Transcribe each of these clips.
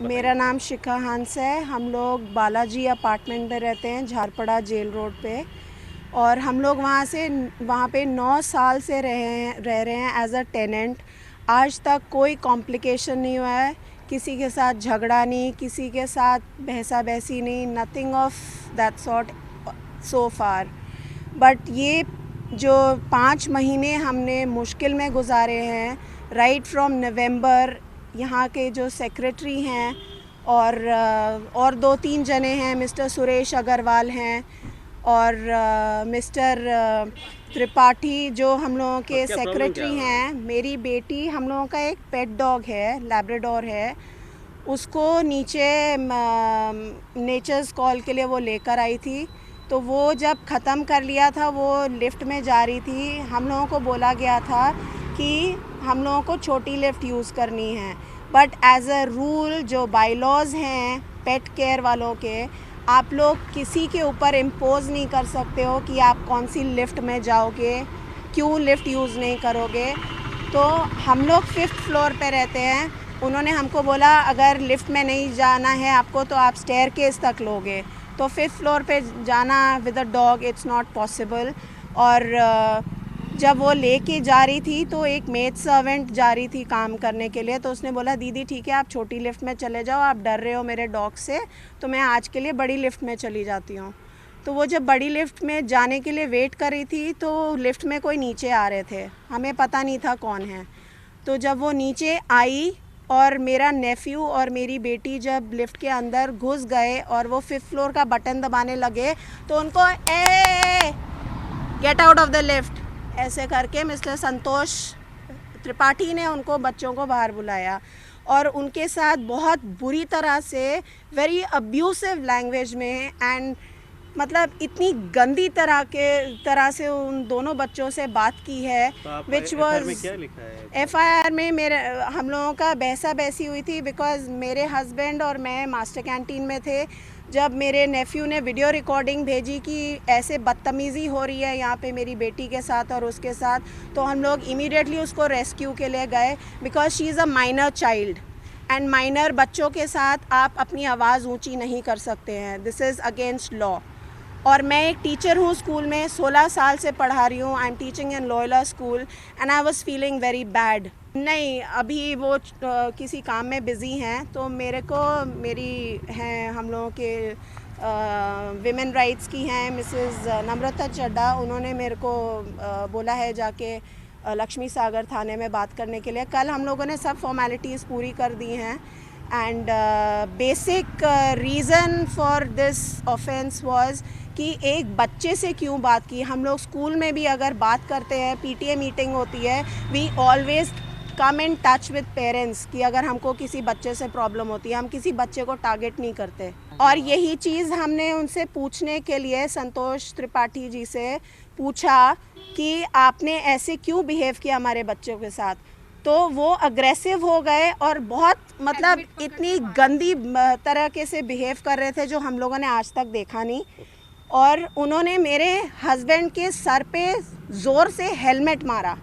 मेरा नाम शिखा हंस है। हम लोग बालाजी अपार्टमेंट में रहते हैं, झारपड़ा जेल रोड पे। और हम लोग वहाँ पे 9 साल से रह रहे हैं एज अ टेनेंट। आज तक कोई कॉम्प्लिकेशन नहीं हुआ है, किसी के साथ झगड़ा नहीं, किसी के साथ बहसा बहसी नहीं, nothing of that sort so far. But ये जो 5 महीने हमने मुश्किल में गुजारे हैं, राइट फ्रॉम नवंबर, यहाँ के जो सेक्रेटरी हैं और 2-3 जने हैं, मिस्टर सुरेश अग्रवाल हैं और मिस्टर त्रिपाठी जो हम लोगों के सेक्रेटरी हैं। मेरी बेटी, हम लोगों का एक पेट डॉग है, लैब्राडोर है, उसको नीचे नेचर्स कॉल के लिए वो लेकर आई थी। तो वो जब ख़त्म कर लिया था, वो लिफ्ट में जा रही थी, हम लोगों को बोला गया था कि हम लोगों को छोटी लिफ्ट यूज़ करनी है। बट एज़ अ रूल जो बायलॉज हैं पेट केयर वालों के, आप लोग किसी के ऊपर इम्पोज नहीं कर सकते हो कि आप कौन सी लिफ्ट में जाओगे, क्यों लिफ्ट यूज़ नहीं करोगे। तो हम लोग 5th फ्लोर पे रहते हैं। उन्होंने हमको बोला अगर लिफ्ट में नहीं जाना है आपको तो आप स्टेयरकेस तक लोगे। तो 5th फ्लोर पे जाना with a dog it's not possible. और जब वो लेके जा रही थी तो एक मेड सर्वेंट जा रही थी काम करने के लिए, तो उसने बोला दीदी ठीक है आप छोटी लिफ्ट में चले जाओ, आप डर रहे हो मेरे डॉग से, तो मैं आज के लिए बड़ी लिफ्ट में चली जाती हूँ। तो वो जब बड़ी लिफ्ट में जाने के लिए वेट कर रही थी तो लिफ्ट में कोई नीचे आ रहे थे, हमें पता नहीं था कौन है। तो जब वो नीचे आई और मेरा नेफ्यू और मेरी बेटी जब लिफ्ट के अंदर घुस गए और वो 5th फ्लोर का बटन दबाने लगे तो उनको get out of the lift ऐसे करके मिस्टर संतोष त्रिपाठी ने उनको बच्चों को बाहर बुलाया और उनके साथ बहुत बुरी तरह से वेरी अब्यूसिव लैंग्वेज में एंड मतलब इतनी गंदी तरह से उन दोनों बच्चों से बात की है। विच वॉज FIR में मेरे हम लोगों का बहसा बहसी हुई थी बिकॉज मेरे हस्बैंड और मैं मास्टर कैंटीन में थे। जब मेरे नेफ्यू ने वीडियो रिकॉर्डिंग भेजी कि ऐसे बदतमीज़ी हो रही है यहाँ पे मेरी बेटी के साथ और उसके साथ, तो हम लोग इमीडिएटली उसको रेस्क्यू के लिए गए because she is a minor child and minor बच्चों के साथ आप अपनी आवाज़ ऊंची नहीं कर सकते हैं, दिस इज़ अगेंस्ट लॉ। और मैं एक टीचर हूँ, स्कूल में 16 साल से पढ़ा रही हूँ। I am teaching in Loyola school and I was feeling very bad. नहीं, अभी वो किसी काम में बिज़ी हैं, तो मेरी हैं हम लोगों के विमेन राइट्स की हैं मिसेस नम्रता चड्डा, उन्होंने मेरे को बोला है जाके लक्ष्मी सागर थाने में बात करने के लिए। कल हम लोगों ने सब फॉर्मेलिटीज़ पूरी कर दी हैं and basic reason for this offence was कि एक बच्चे से क्यों बात की। हम लोग स्कूल में भी अगर बात करते हैं, PTA मीटिंग होती है, we always come in touch with parents कि अगर हमको किसी बच्चे से प्रॉब्लम होती है, हम किसी बच्चे को टारगेट नहीं करते। और यही चीज़ हमने उनसे पूछने के लिए संतोष त्रिपाठी जी से पूछा कि आपने ऐसे क्यों बिहेव किया हमारे बच्चों के साथ, तो वो अग्रेसिव हो गए और बहुत मतलब इतनी गंदी तरह से बिहेव कर रहे थे जो हम लोगों ने आज तक देखा नहीं। और उन्होंने मेरे हस्बैंड के सर पे ज़ोर से हेलमेट मारा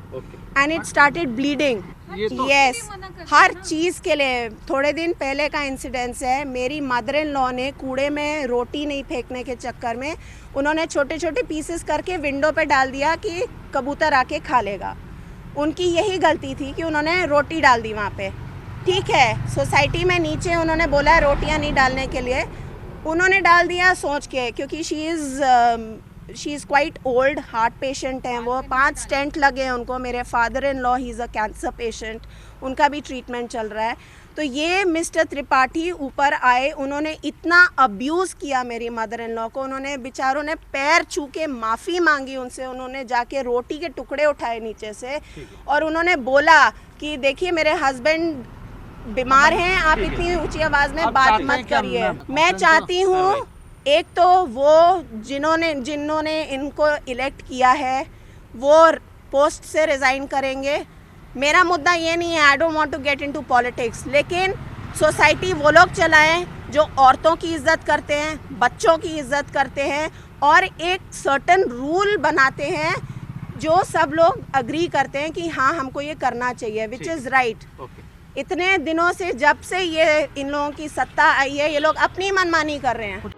and it started bleeding. Yes, हर चीज़ के लिए। थोड़े दिन पहले का इंसिडेंस है, मेरी मदर इन लॉ ने कूड़े में रोटी नहीं फेंकने के चक्कर में उन्होंने छोटे छोटे पीसेस करके विंडो पे डाल दिया कि कबूतर आके खा लेगा। उनकी यही गलती थी कि उन्होंने रोटी डाल दी वहाँ पे। ठीक है, सोसाइटी में नीचे उन्होंने बोला रोटियाँ नहीं डालने के लिए, उन्होंने डाल दिया सोच के, क्योंकि she is quite old, heart patient हैं वो, 5 स्टेंट लगे हैं उनको। मेरे father in law he is a cancer patient, उनका भी ट्रीटमेंट चल रहा है। तो ये मिस्टर त्रिपाठी ऊपर आए, उन्होंने इतना अब्यूज़ किया मेरी मदर इन लॉ को। उन्होंने बेचारों ने पैर छू के माफ़ी मांगी उनसे, उन्होंने जाके रोटी के टुकड़े उठाए नीचे से और उन्होंने बोला कि देखिए मेरे हस्बैंड बीमार हैं, आप इतनी ऊंची आवाज़ में बात मत करिए। मैं चाहती हूँ एक तो वो जिन्होंने इनको इलेक्ट किया है वो पोस्ट से रिज़ाइन करेंगे। मेरा मुद्दा ये नहीं है, I don't want to get into politics, लेकिन सोसाइटी वो लोग चलाएं जो औरतों की इज्जत करते हैं, बच्चों की इज्जत करते हैं और एक सर्टेन रूल बनाते हैं जो सब लोग अग्री करते हैं कि हाँ हमको ये करना चाहिए, विच इज़ राइट। इतने दिनों से जब से ये इन लोगों की सत्ता आई है, ये लोग अपनी मनमानी कर रहे हैं।